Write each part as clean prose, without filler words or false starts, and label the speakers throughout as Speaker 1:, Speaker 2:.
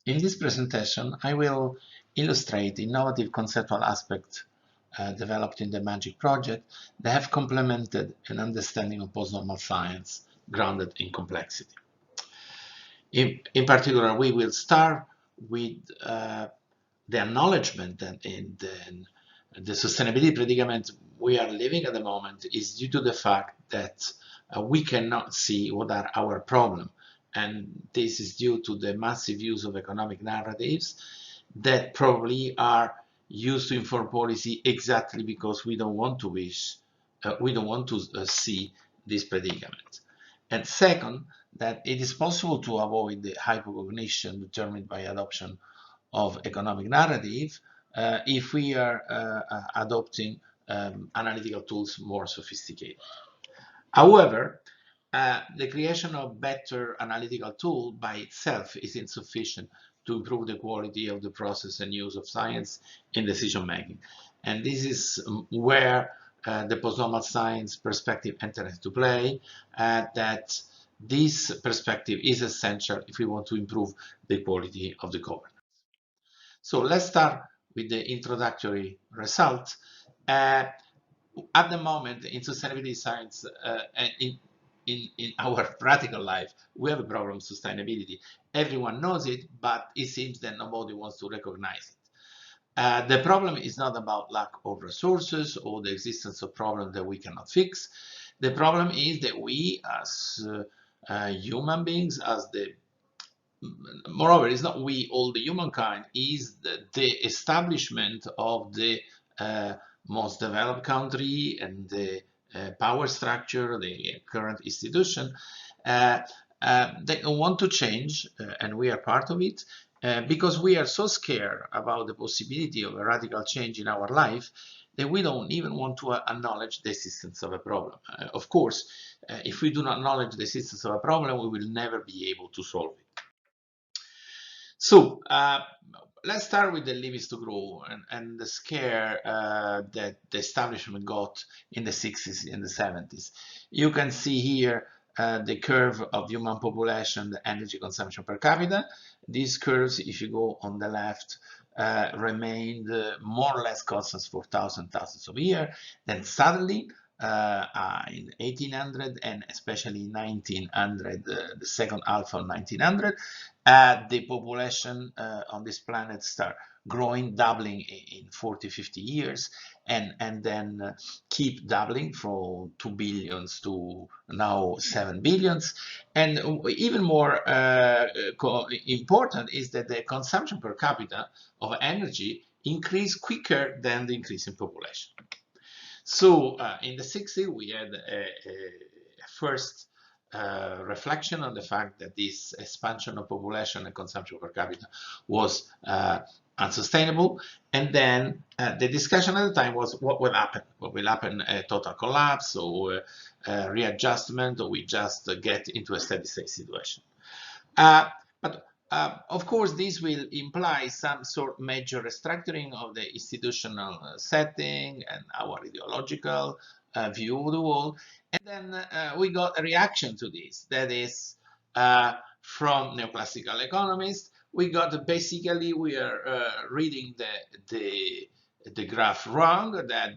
Speaker 1: In this presentation, I will illustrate innovative conceptual aspects developed in the MAGIC project that have complemented an understanding of postnormal science grounded in complexity. In particular, we will start with the acknowledgement that in the sustainability predicament we are living at the moment is due to the fact that we cannot see what are our problems. And this is due to the massive use of economic narratives that probably are used to inform policy exactly because we don't want to see this predicament. And second, that it is possible to avoid the hypocognition determined by adoption of economic narrative if we are adopting analytical tools more sophisticated. However, the creation of better analytical tool by itself is insufficient to improve the quality of the process and use of science in decision making. And this is where the postnormal science perspective enters into play, that this perspective is essential if we want to improve the quality of the governance. So let's start with the introductory result. At the moment, in sustainability science, in our practical life, we have a problem with sustainability. Everyone knows it, but it seems that nobody wants to recognize it. The problem is not about lack of resources or the existence of problems that we cannot fix. The problem is that we, as human beings, moreover, it's not we, all the humankind, is the establishment of the most developed country and the power structure, the current institution, they want to change, and we are part of it, because we are so scared about the possibility of a radical change in our life that we don't even want to acknowledge the existence of a problem. Of course, if we do not acknowledge the existence of a problem, we will never be able to solve it. So let's start with the Leave is to Grow and the scare that the establishment got in the 60s and the 70s. You can see here the curve of human population, the energy consumption per capita. These curves, if you go on the left, remained more or less constant for thousands of years. Then suddenly, in 1800 and especially 1900, the second half of 1900, the population on this planet start growing, doubling in 40-50 years, and then keep doubling from 2 billions to now 7 billions. And even more important is that the consumption per capita of energy increased quicker than the increase in population. So in the 60s, we had a first reflection on the fact that this expansion of population and consumption per capita was unsustainable. And then the discussion at the time was what will happen? What will happen? A total collapse or readjustment, or we just get into a steady state situation? Of course, this will imply some sort of major restructuring of the institutional setting and our ideological view of the world. And then we got a reaction to this. That is from neoclassical economists. We got basically, we are reading the graph wrong, that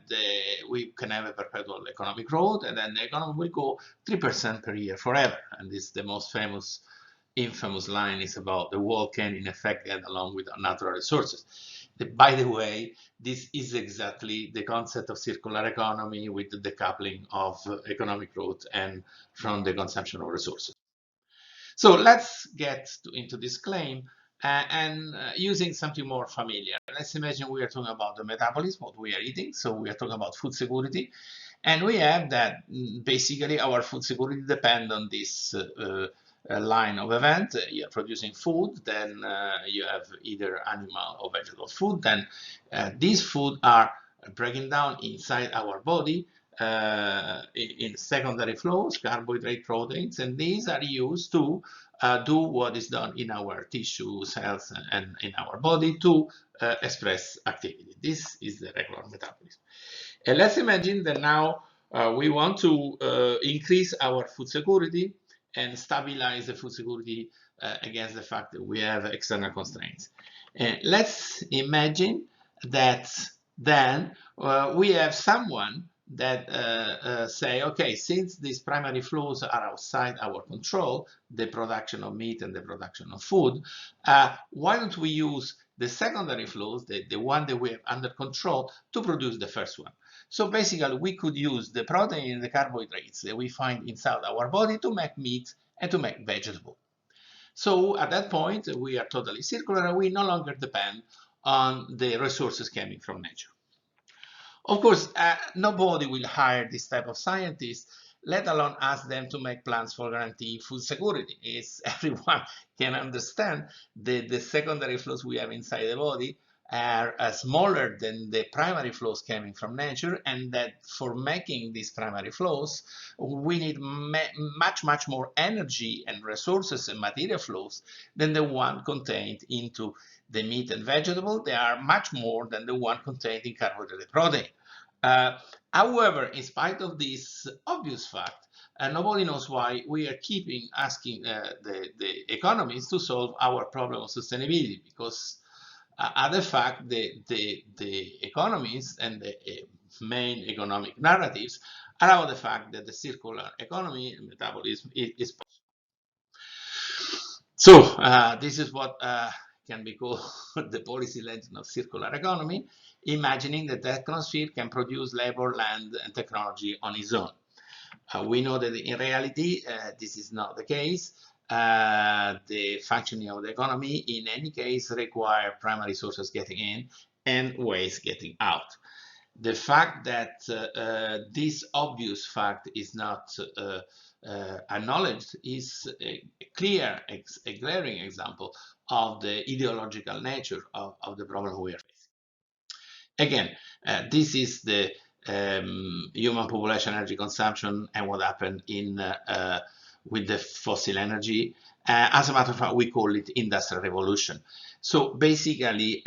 Speaker 1: we can have a perpetual economic growth, and then the economy will go 3% per year forever. And this is the most infamous line is about the world can in effect get along with natural resources. By the way, this is exactly the concept of circular economy with the decoupling of economic growth and from the consumption of resources. So let's get into this claim and using something more familiar. Let's imagine we are talking about the metabolism, what we are eating. So we are talking about food security. And we have that basically our food security depends on this line of event. You're producing food, then you have either animal or vegetable food. Then these food are breaking down inside our body in secondary flows, carbohydrate, proteins, and these are used to do what is done in our tissue cells and in our body to express activity. This is the regular metabolism. And let's imagine that now we want to increase our food security, and stabilize the food security against the fact that we have external constraints. Let's imagine that then we have someone that say, okay, since these primary flows are outside our control, the production of meat and the production of food, why don't we use the secondary flows, the one that we have under control, to produce the first one? So basically, we could use the protein and the carbohydrates that we find inside our body to make meat and to make vegetable. So at that point, we are totally circular and we no longer depend on the resources coming from nature. Of course, nobody will hire this type of scientists, let alone ask them to make plans for guaranteeing food security. It's, everyone can understand that the secondary flows we have inside the body are smaller than the primary flows coming from nature, and that for making these primary flows, we need much more energy and resources and material flows than the one contained into the meat and vegetable. They are much more than the one contained in carbohydrate protein. However, in spite of this obvious fact, nobody knows why we are keeping asking the economists to solve our problem of sustainability, because other fact, the economists and the main economic narratives are about the fact that the circular economy and metabolism is possible. So this is what can be called the policy lens of circular economy, imagining that the econosphere can produce labor, land, and technology on its own. We know that in reality, this is not the case. The functioning of the economy, in any case, require primary sources getting in and waste getting out. The fact that this obvious fact is not acknowledged is a clear, a glaring example of the ideological nature of the problem we are facing. Again, this is the human population energy consumption and what happened in with the fossil energy. As a matter of fact, we call it industrial revolution. So basically,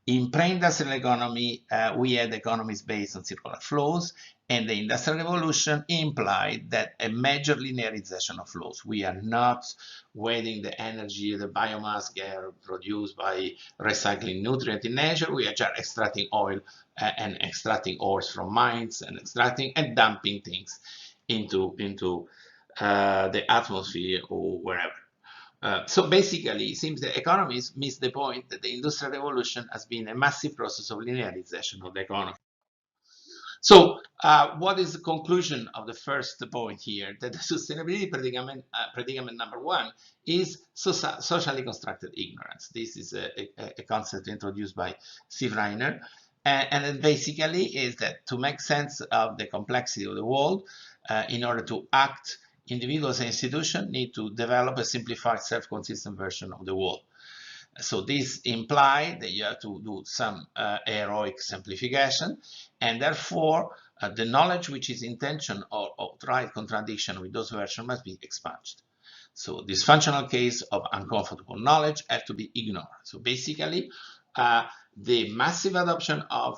Speaker 1: in pre-industrial economy, we had economies based on circular flows, and the industrial revolution implied that a major linearization of flows. We are not wasting the energy, the biomass produced by recycling nutrients in nature. We are just extracting oil and extracting ores from mines and extracting and dumping things into the atmosphere or wherever. So basically, it seems the economists miss the point that the Industrial Revolution has been a massive process of linearization of the economy. So what is the conclusion of the first point here? That the sustainability predicament number one is socially constructed ignorance. This is a concept introduced by Steve Reiner. And it basically is that to make sense of the complexity of the world, in order to act, individuals and institutions need to develop a simplified, self-consistent version of the world. So this implies that you have to do some heroic simplification, and therefore the knowledge which is in tension or outright contradiction with those versions must be expunged. So this functional case of uncomfortable knowledge have to be ignored. So basically, the massive adoption of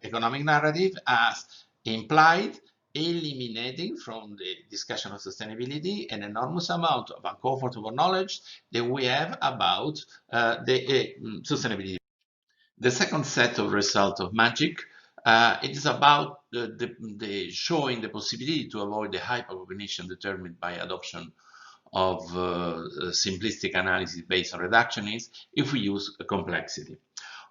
Speaker 1: economic narrative as implied eliminating from the discussion of sustainability an enormous amount of uncomfortable knowledge that we have about the sustainability. The second set of results of magic, it is about the showing the possibility to avoid the hypocognition determined by adoption of simplistic analysis based on reductionism if we use complexity.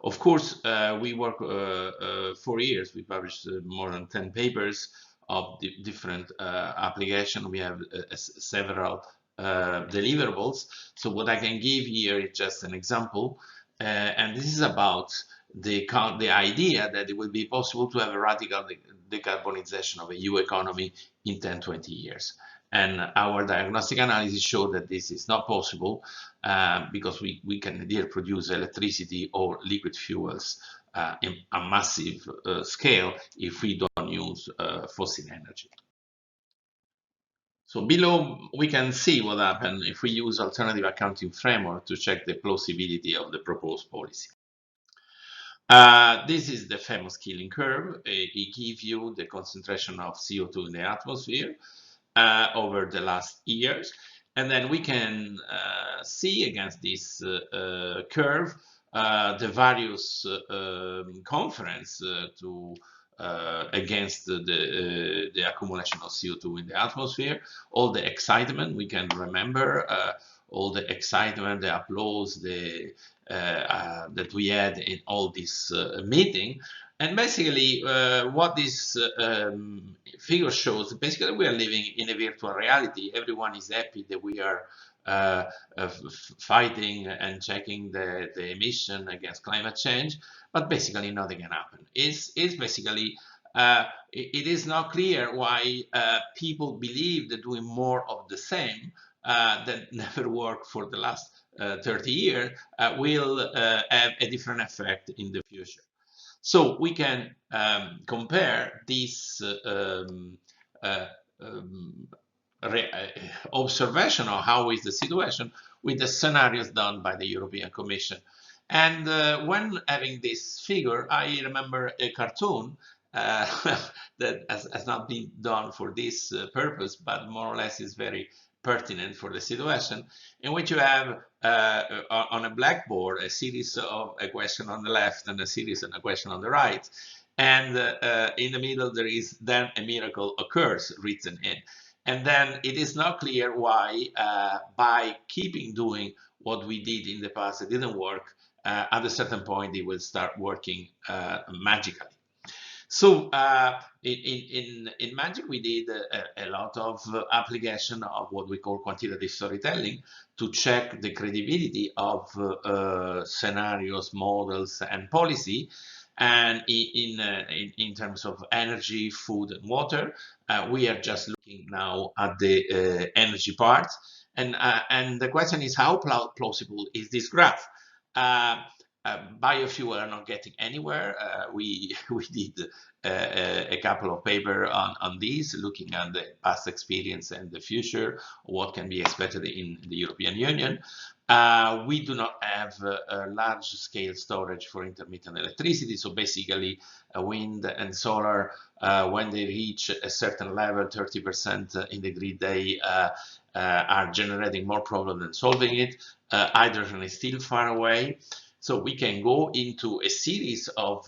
Speaker 1: Of course, we work 4 years. We published more than 10 papers of different applications. We have several deliverables. So what I can give here is just an example. And this is about the idea that it will be possible to have a radical decarbonization of a EU economy in 10-20 years. And our diagnostic analysis showed that this is not possible because we can neither produce electricity or liquid fuels in a massive scale if we don't use fossil energy. So below, we can see what happens if we use alternative accounting framework to check the plausibility of the proposed policy. This is the famous killing curve. It gives you the concentration of CO2 in the atmosphere. over the last years. And then we can see against this curve the various conference against the accumulation of CO2 in the atmosphere, all the excitement we can remember, all the excitement, the applause, that we had in all this meeting. And basically, what this figure shows, basically we are living in a virtual reality. Everyone is happy that we are fighting and checking the emission against climate change, but basically nothing can happen. It's basically, it is not clear why people believe that doing more of the same that never worked for the last 30 years will have a different effect in the future. So we can compare this observation of how is the situation with the scenarios done by the European Commission. And when having this figure, I remember a cartoon that has not been done for this purpose, but more or less is very pertinent for the situation, in which you have on a blackboard a series of a question on the left and a series and a question on the right, and in the middle there is then a miracle occurs written in. And then it is not clear why by keeping doing what we did in the past, it didn't work. At a certain point it will start working magically. So in Magic, we did a lot of application of what we call quantitative storytelling to check the credibility of scenarios, models, and policy. And in terms of energy, food, and water, we are just looking now at the energy part. And the question is, how plausible is this graph? Biofuel are not getting anywhere. We did a couple of papers on these, looking at the past experience and the future, what can be expected in the European Union. We do not have a large-scale storage for intermittent electricity, so basically wind and solar, when they reach a certain level, 30% in the grid, they are generating more problem than solving it. Hydrogen is still far away. So we can go into a series of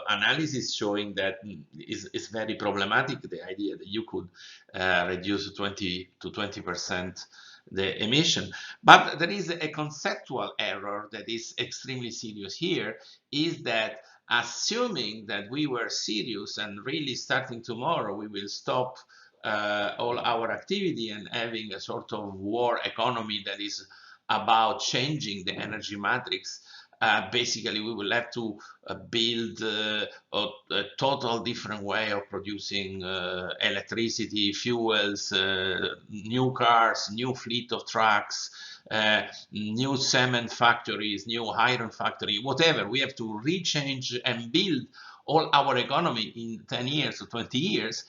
Speaker 1: analysis showing that it's very problematic, the idea that you could reduce 20 to 20% the emission. But there is a conceptual error that is extremely serious here, is that assuming that we were serious and really starting tomorrow, we will stop all our activity and having a sort of war economy that is about changing the energy matrix. Basically, we will have to build a total different way of producing electricity, fuels, new cars, new fleet of trucks, new cement factories, new iron factory, whatever. We have to rechange and build all our economy in 10 years or 20 years.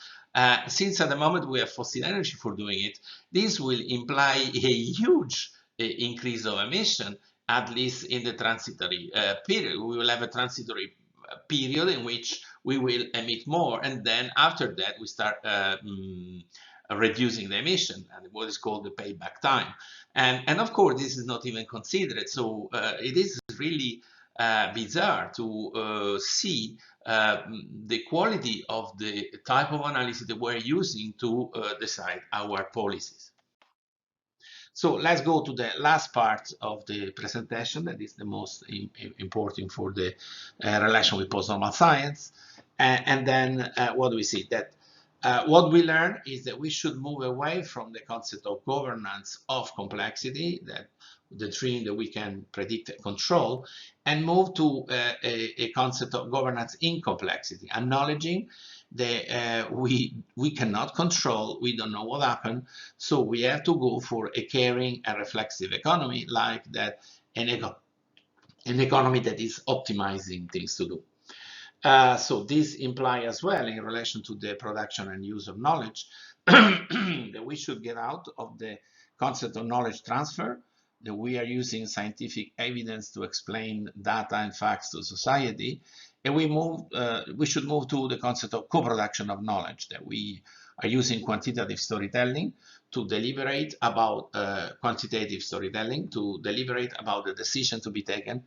Speaker 1: Since at the moment we have fossil energy for doing it, this will imply a huge increase of emission, at least in the transitory period. We will have a transitory period in which we will emit more, and then after that we start reducing the emission, and what is called the payback time. And of course, this is not even considered. So it is really bizarre to see the quality of the type of analysis that we're using to decide our policies. So let's go to the last part of the presentation, that is the most important for the relation with post-normal science. And then what do we see? That what we learn is that we should move away from the concept of governance of complexity, that the dream that we can predict and control, and move to a concept of governance in complexity, acknowledging that we cannot control, we don't know what happened, so we have to go for a caring and reflexive economy, like that, an economy that is optimizing things to do. So this implies as well, in relation to the production and use of knowledge, that we should get out of the concept of knowledge transfer, that we are using scientific evidence to explain data and facts to society, and we should move to the concept of co-production of knowledge, that we are using quantitative storytelling to deliberate about quantitative storytelling to deliberate about the decision to be taken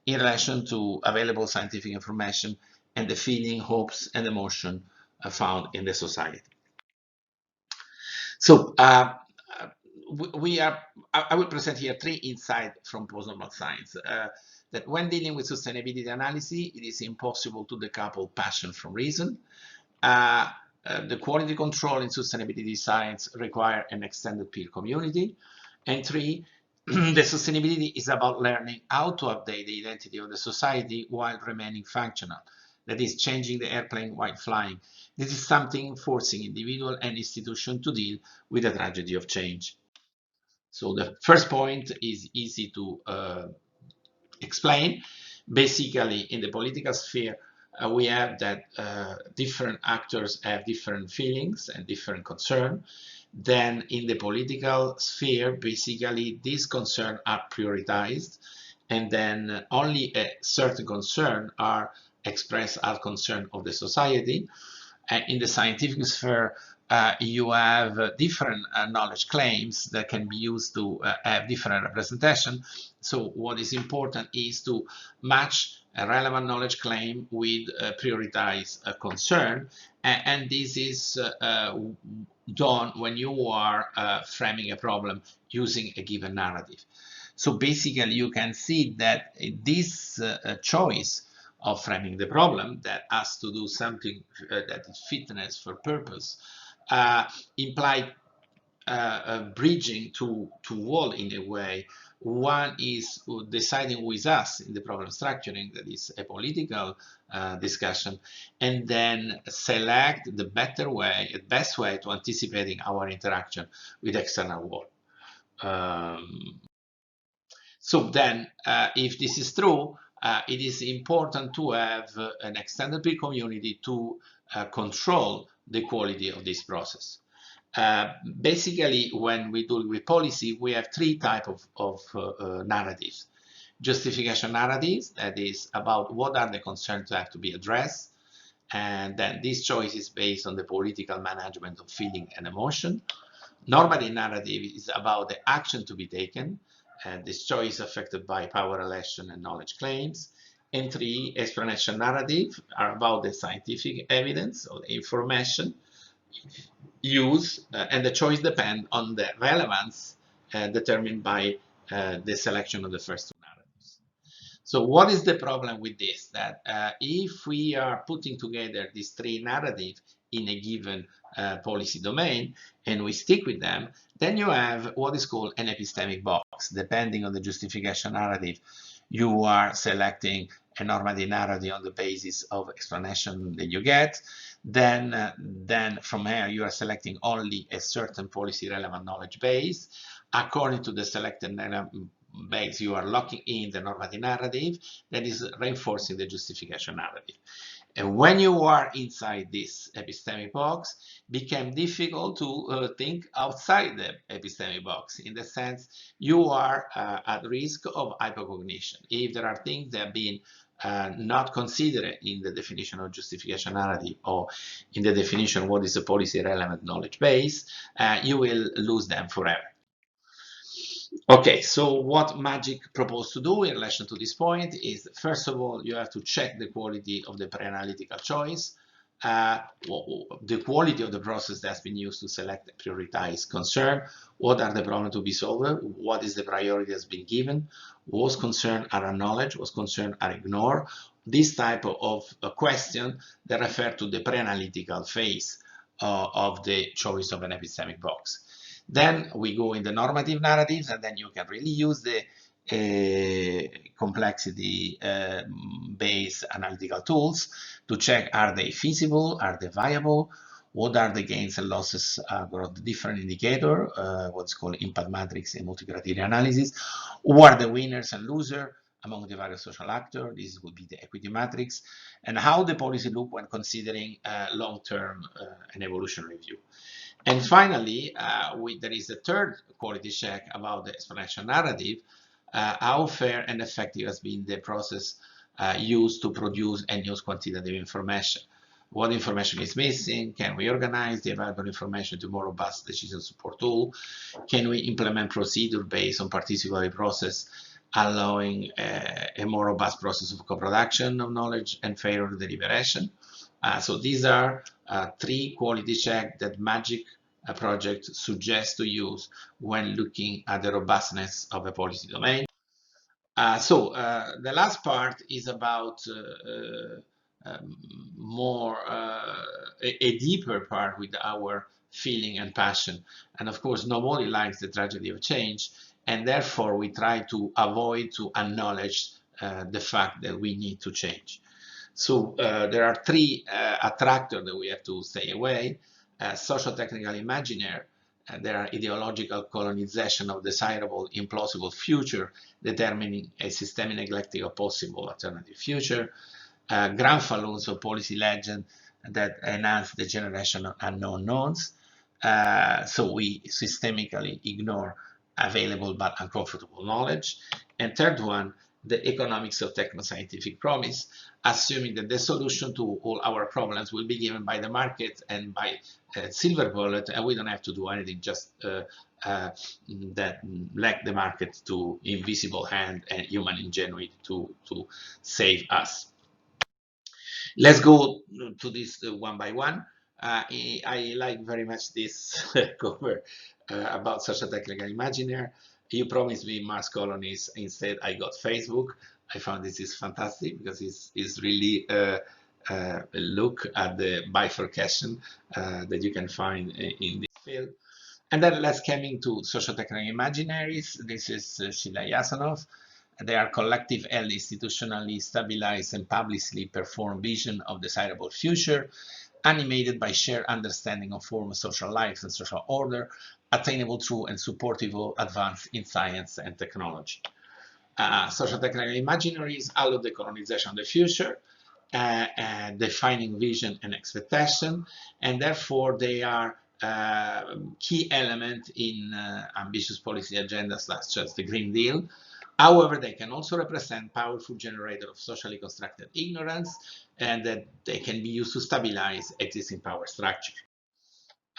Speaker 1: in relation to available scientific information and the feeling, hopes, and emotion found in the society. So I will present here 3 insights from postnormal science. That when dealing with sustainability analysis, it is impossible to decouple passion from reason. The quality control in sustainability science require an extended peer community. And 3, the sustainability is about learning how to update the identity of the society while remaining functional. That is, changing the airplane while flying. This is something forcing individual and institution to deal with the tragedy of change. So the first point is easy to explain. Basically, in the political sphere, we have that different actors have different feelings and different concerns. Then in the political sphere, basically, these concerns are prioritized, and then only a certain concern are expressed as concern of the society. And in the scientific sphere, you have different knowledge claims that can be used to have different representation. So what is important is to match a relevant knowledge claim with a prioritized concern, and this is done when you are framing a problem using a given narrative. So basically, you can see that this choice of framing the problem that has to do something that is fitness for purpose imply bridging to wall in a way. One is deciding with us in the problem structuring, that is a political discussion, and then select the better way, the best way to anticipating our interaction with external world. So then, if this is true, it is important to have an extended peer community to control the quality of this process. Basically, when we deal with policy, we have 3 types of narratives. Justification narratives, that is about what are the concerns that have to be addressed, and then this choice is based on the political management of feeling and emotion. Normative narrative is about the action to be taken, and this choice is affected by power relation and knowledge claims. And 3, explanation narrative are about the scientific evidence or the information use, and the choice depend on the relevance determined by the selection of the first 2 narratives. So what is the problem with this? That if we are putting together these 3 narratives in a given policy domain and we stick with them, then you have what is called an epistemic box. Depending on the justification narrative, you are selecting a normative narrative on the basis of explanation that you get. Then from here, you are selecting only a certain policy relevant knowledge base. According to the selected base, you are locking in the normative narrative that is reinforcing the justification narrative. And when you are inside this epistemic box, it became difficult to think outside the epistemic box. In the sense, you are at risk of hypocognition. If there are things that have been not considered in the definition of justification narrative or in the definition of what is a policy relevant knowledge base, you will lose them forever. Okay, so what Magic proposed to do in relation to this point is, first of all, you have to check the quality of the pre-analytical choice, the quality of the process that's been used to select a prioritized concern, what are the problems to be solved, what is the priority that's been given, what concerns are acknowledged, what concerns are ignored. This type of question that refer to the pre-analytical phase of the choice of an epistemic box. Then we go in the normative narratives, and then you can really use the complexity-based analytical tools to check, are they feasible, are they viable, what are the gains and losses across the different indicator, what's called impact matrix and multi-criteria analysis, who are the winners and losers among the various social actors. This would be the equity matrix, and how the policy look when considering long-term and evolutionary view. And finally, there is a third quality check about the exponential narrative, how fair and effective has been the process used to produce and use quantitative information. What information is missing? Can we organize the available information to more robust decision support tool? Can we implement procedure based on participatory process, allowing a more robust process of co-production of knowledge and fairer deliberation? So these are 3 quality checks that Magic project suggests to use when looking at the robustness of a policy domain. The last part is about a deeper part with our feeling and passion. And of course, nobody likes the tragedy of change, and therefore we try to avoid to acknowledge the fact that we need to change. So there are 3 attractors that we have to stay away. Socio-technical imaginary, there are ideological colonization of desirable, implausible future, determining a systemic neglecting of possible alternative future. Grand falloons of policy legend that enhance the generation of unknown knowns. So we systemically ignore available but uncomfortable knowledge. And third one, the economics of techno-scientific promise, assuming that the solution to all our problems will be given by the market and by silver bullet, and we don't have to do anything, just that lack the market to invisible hand and human ingenuity to save us. Let's go to this one by one. I like very much this cover about social technical imaginary. You promised me Mars colonies. Instead, I got Facebook. I found this is fantastic because it's really a look at the bifurcation that you can find in this field. And then let's come into social technical imaginaries. This is Sheila Yasanov. They are collective held, institutionally stabilized, and publicly performed vision of desirable future, animated by shared understanding of form of social life and social order, attainable through and supportive of advance in science and technology. Social technical imaginaries allow the colonization of the future, defining vision and expectation, and therefore they are key element in ambitious policy agendas such as the Green Deal. However, they can also represent powerful generator of socially constructed ignorance, and that they can be used to stabilize existing power structure.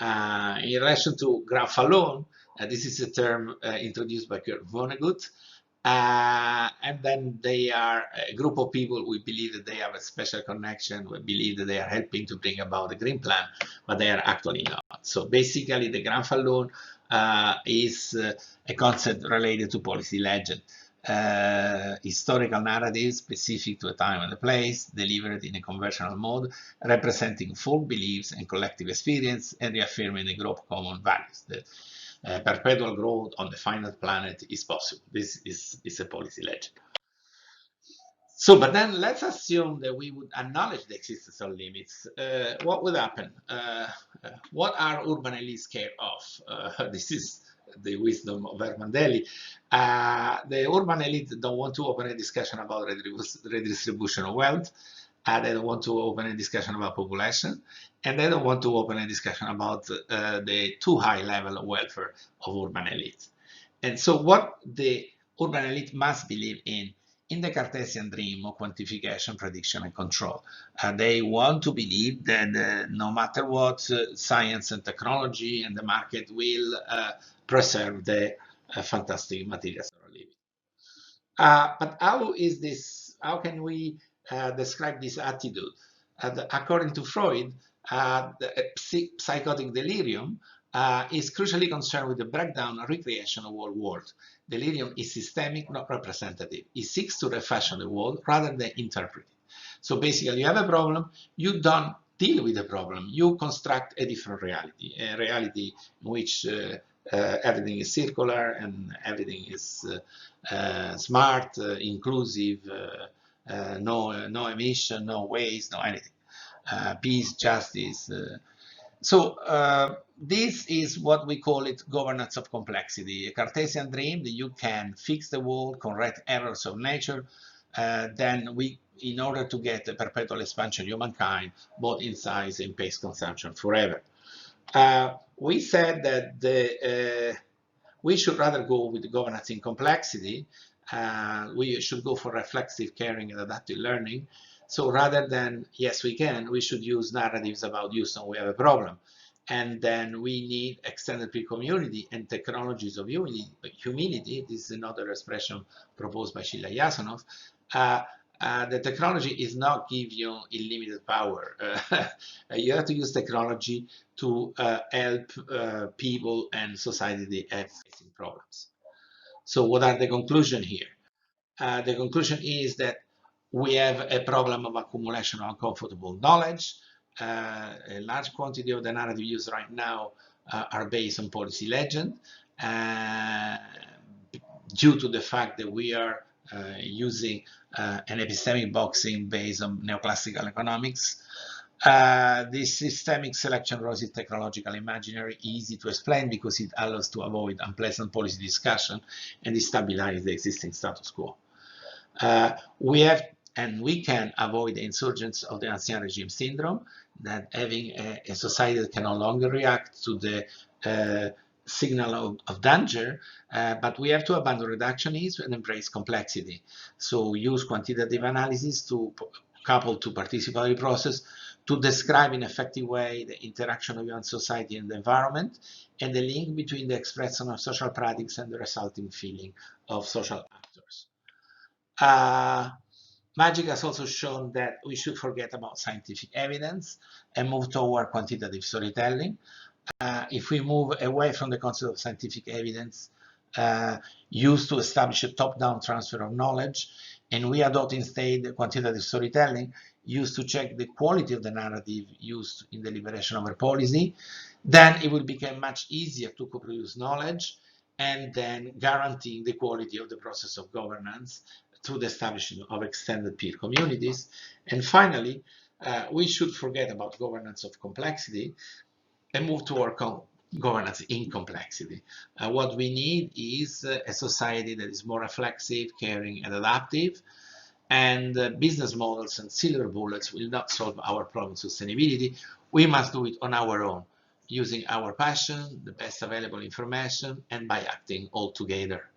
Speaker 1: In relation to graph alone, this is a term introduced by Kurt Vonnegut, and then they are a group of people we believe that they have a special connection, we believe that they are helping to bring about the Green Plan, but they are actually not. So basically the graph alone is a concept related to policy legend. Historical narrative specific to a time and a place, delivered in a conventional mode, representing full beliefs and collective experience, and reaffirming the group common values. That perpetual growth on the finite planet is possible. This is a policy legend. So, but then let's assume that we would acknowledge the existence of limits. What would happen? What are urban elites scared of? This is the wisdom of Herman Daly. The urban elite don't want to open a discussion about redistribution of wealth. They don't want to open a discussion about population, and they don't want to open a discussion about the too high level of welfare of urban elites. And so what the urban elite must believe in the Cartesian dream of quantification, prediction, and control. They want to believe that no matter what, science and technology and the market will preserve the fantastic materials that are living. But how is this? How can we describe this attitude? According to Freud, the psychotic delirium is crucially concerned with the breakdown and recreation of whole world. Delirium is systemic, not representative. It seeks to refashion the world rather than interpret it. So basically, you have a problem, you don't deal with the problem, you construct a different reality, a reality in which everything is circular and everything is smart, inclusive, no emission, no waste, no anything. Peace, justice. This is what we call it governance of complexity, a Cartesian dream that you can fix the world, correct errors of nature, then in order to get a perpetual expansion of humankind, both in size and pace consumption forever. We said that we should rather go with the governance in complexity. We should go for reflexive caring and adaptive learning. So rather than, yes, we can, we should use narratives about Houston, we have a problem. And then we need extended peer community and technologies of humility. This is another expression proposed by Sheila Yasanoff. The technology is not give you unlimited power. You have to use technology to help people and society facing problems. So what are the conclusions here? The conclusion is that we have a problem of accumulation of uncomfortable knowledge. A large quantity of the narrative used right now are based on policy legend due to the fact that we are using an epistemic boxing based on neoclassical economics. This systemic selection roses technological imaginary, easy to explain because it allows to avoid unpleasant policy discussion and destabilize the existing status quo. We have and we can avoid the insurgence of the ancien regime syndrome, that having a society that can no longer react to the signal of danger, but we have to abandon reductionism and embrace complexity. So use quantitative analysis to couple to participatory process to describe in an effective way the interaction of human society and the environment and the link between the expression of social practices and the resulting feeling of social actors. Magic has also shown that we should forget about scientific evidence and move toward quantitative storytelling. If we move away from the concept of scientific evidence used to establish a top-down transfer of knowledge, and we adopt instead quantitative storytelling used to check the quality of the narrative used in the liberation of our policy, then it will become much easier to co-produce knowledge and then guaranteeing the quality of the process of governance through the establishment of extended peer communities. And finally, we should forget about governance of complexity and move toward governance in complexity. What we need is a society that is more reflexive, caring, and adaptive. And business models and silver bullets will not solve our problem of sustainability. We must do it on our own, using our passion, the best available information, and by acting all together.